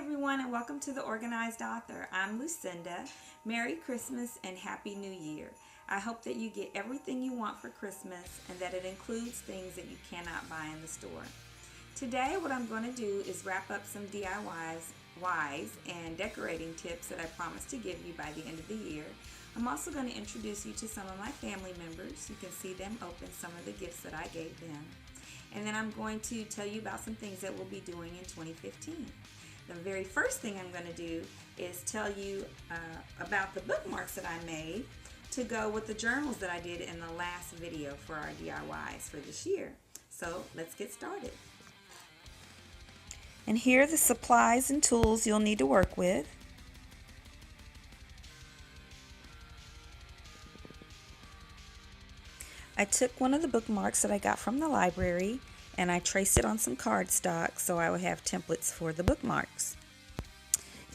everyone, and welcome to The Organized Author. I'm Lucinda. Merry Christmas and Happy New Year. I hope that you get everything you want for Christmas and that it includes things that you cannot buy in the store. Today, what I'm going to do is wrap up some DIYs and decorating tips that I promised to give you by the end of the year. I'm also going to introduce you to some of my family members. You can see them open some of the gifts that I gave them. And then I'm going to tell you about some things that we'll be doing in 2015. The very first thing I'm going to do is tell you about the bookmarks that I made to go with the journals that I did in the last video for our DIYs for this year. So let's get started. And here are the supplies and tools you'll need to work with. I took one of the bookmarks that I got from the library and I traced it on some cardstock so I would have templates for the bookmarks.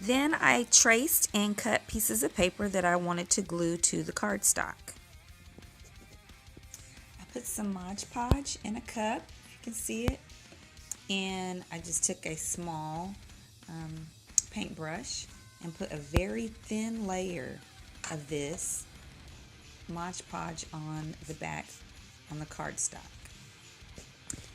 Then I traced and cut pieces of paper that I wanted to glue to the cardstock. I put some Mod Podge in a cup, if you can see it, and I just took a small paintbrush and put a very thin layer of this Mod Podge on the back on the cardstock.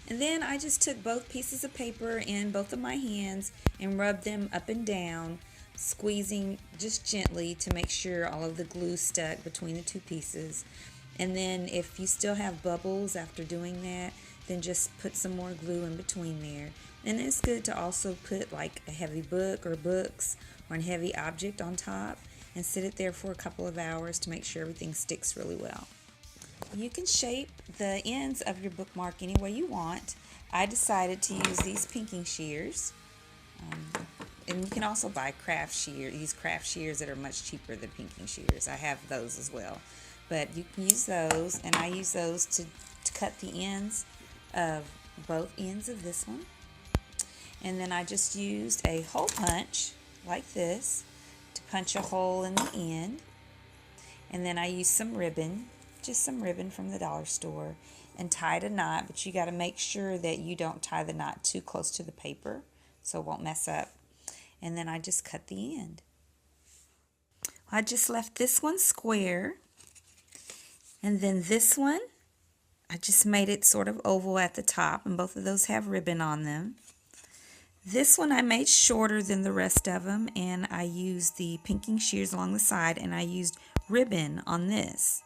And then I just took both pieces of paper in both of my hands and rubbed them up and down, squeezing just gently to make sure all of the glue stuck between the two pieces. And then if you still have bubbles after doing that, then just put some more glue in between there. And it's good to also put like a heavy book or books or a heavy object on top and sit it there for a couple of hours to make sure everything sticks really well. You can shape the ends of your bookmark any way you want. I decided to use these pinking shears. And you can also buy these craft shears that are much cheaper than pinking shears. I have those as well. But you can use those, and I use those to cut the ends of both ends of this one. And then I just used a hole punch like this to punch a hole in the end. And then I used some ribbon, just some ribbon from the dollar store, and tied a knot, but you got to make sure that you don't tie the knot too close to the paper so it won't mess up. And then I just cut the end. I just left this one square, and then this one I just made it sort of oval at the top, and both of those have ribbon on them. This one I made shorter than the rest of them, and I used the pinking shears along the side, and I used ribbon on this.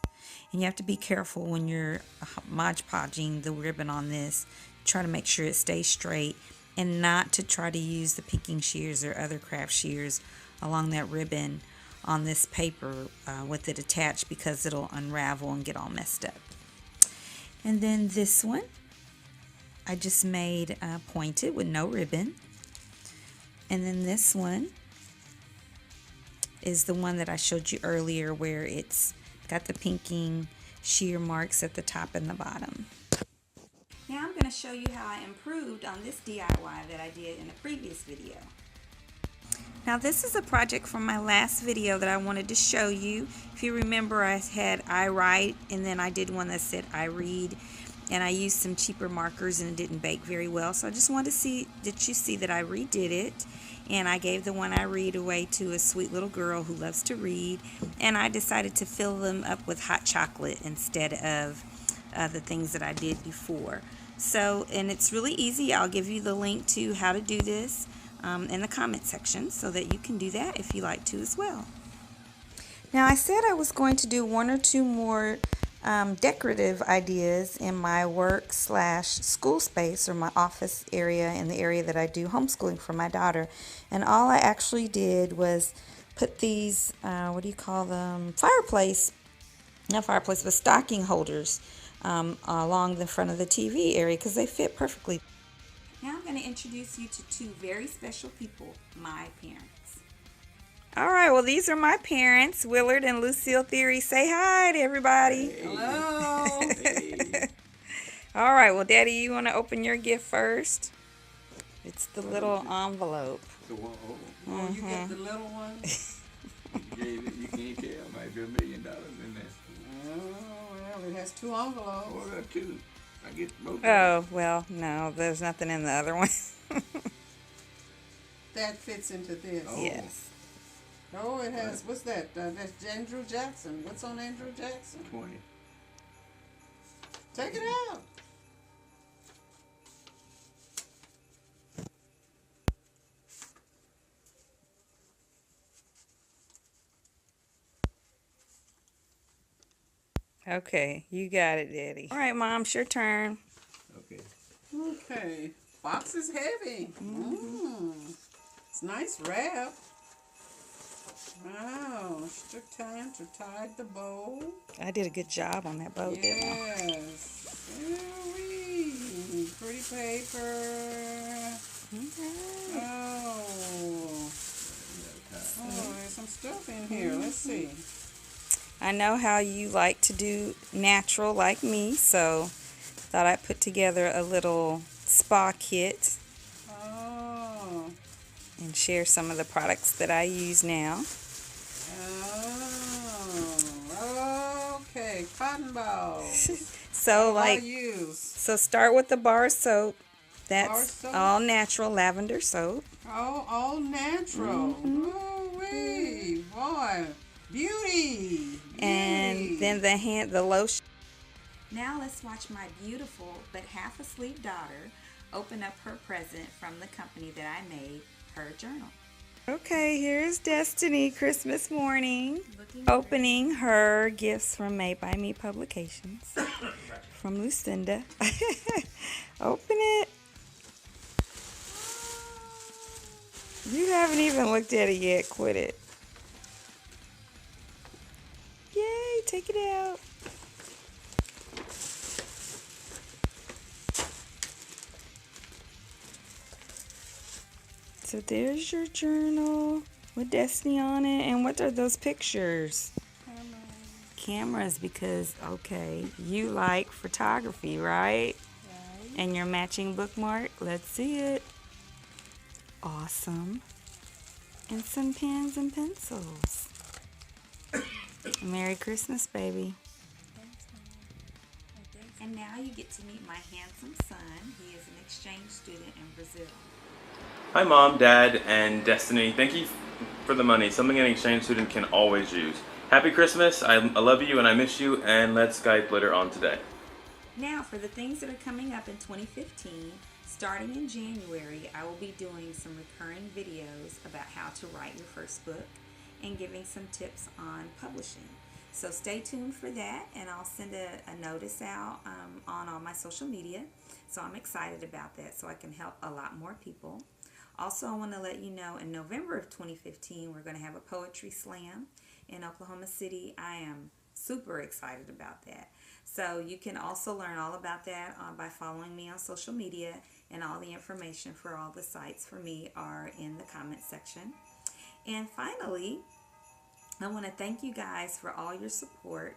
And you have to be careful when you're Mod Podging the ribbon on this. Try to make sure it stays straight and not to try to use the pinking shears or other craft shears along that ribbon on this paper with it attached, because it'll unravel and get all messed up. And then this one I just made pointed with no ribbon. And then this one is the one that I showed you earlier, where it's got the pinking shear marks at the top and the bottom. Now I'm going to show you how I improved on this DIY that I did in a previous video. Now this is a project from my last video that I wanted to show you. If you remember, I had I write, and then I did one that said I read, and I used some cheaper markers and it didn't bake very well. So I just wanted to see that you see that I redid it. And I gave the one I read away to a sweet little girl who loves to read. And I decided to fill them up with hot chocolate instead of the things that I did before. So, and it's really easy. I'll give you the link to how to do this in the comment section so that you can do that if you like to as well. Now I said I was going to do one or two more decorative ideas in my work/school space, or my office area, in the area that I do homeschooling for my daughter. And all I actually did was put these, what do you call them, not fireplace, but stocking holders along the front of the TV area, because they fit perfectly. Now I'm going to introduce you to two very special people, my parents. All right, well, these are my parents, Willard and Lucille Theory. Say hi to everybody. Hey. Hello. Hey. All right, well, Daddy, you want to open your gift first? It's the little envelope. The one, oh, you got the little one? You can't tell. Might be $1 million in there. Oh, well, it has 2 envelopes. Oh, there are 2. I get both. Oh, well, no, there's nothing in the other one. that fits into this. Oh. Yes. Oh, it has, what's that? That's Andrew Jackson. What's on Andrew Jackson? 20. Take it out. Okay, you got it, Daddy. All right, Mom, it's your turn. Okay. Okay. Box is heavy. It's nice wrap. Wow. She took time to tie the bow. I did a good job on that bow, didn't I? Yes. Ooh-wee. Pretty paper. Oh. Oh, there's some stuff in here. Let's see. I know how you like to do natural like me, so thought I'd put together a little spa kit Oh. and share some of the products that I use now. Oh. Okay. Cotton balls. So like, use. so start with the bar soap. Bar That's soap? all natural lavender soap. Oh, all natural. Oh, wait, boy. Beauty. And then the lotion. Now let's watch my beautiful but half asleep daughter open up her present from the company that I made, her journal. Okay, here's Destiny Christmas morning opening her gifts from Made by Me Publications from Lucinda. Open it. You haven't even looked at it yet. Quit it. Yay, take it out. So there's your journal with Destiny on it. And what are those pictures? Cameras, because, okay, you like photography, right? And your matching bookmark. Let's see it. Awesome. And some pens and pencils. Merry Christmas, baby. And now you get to meet my handsome son. He is an exchange student in Brazil. Hi Mom, Dad, and Destiny. Thank you for the money. Something an exchange student can always use. Happy Christmas. I love you and I miss you, and let's Skype later on today. Now for the things that are coming up in 2015, starting in January, I will be doing some recurring videos about how to write your first book and giving some tips on publishing. So stay tuned for that, and I'll send a notice out on all my social media. So I'm excited about that, so I can help a lot more people. Also, I want to let you know in November of 2015, we're going to have a poetry slam in Oklahoma City. I am super excited about that. So you can also learn all about that by following me on social media, and all the information for all the sites for me are in the comment section. And finally, I want to thank you guys for all your support,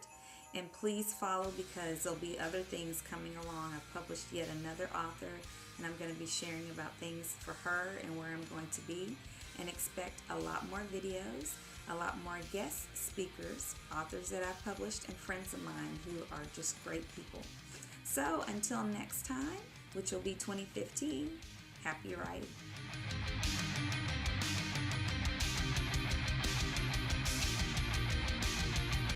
and please follow, because there'll be other things coming along. I've published yet another author, and I'm going to be sharing about things for her and where I'm going to be, and expect a lot more videos, a lot more guest speakers, authors that I've published, and friends of mine who are just great people. So until next time, which will be 2015, happy writing.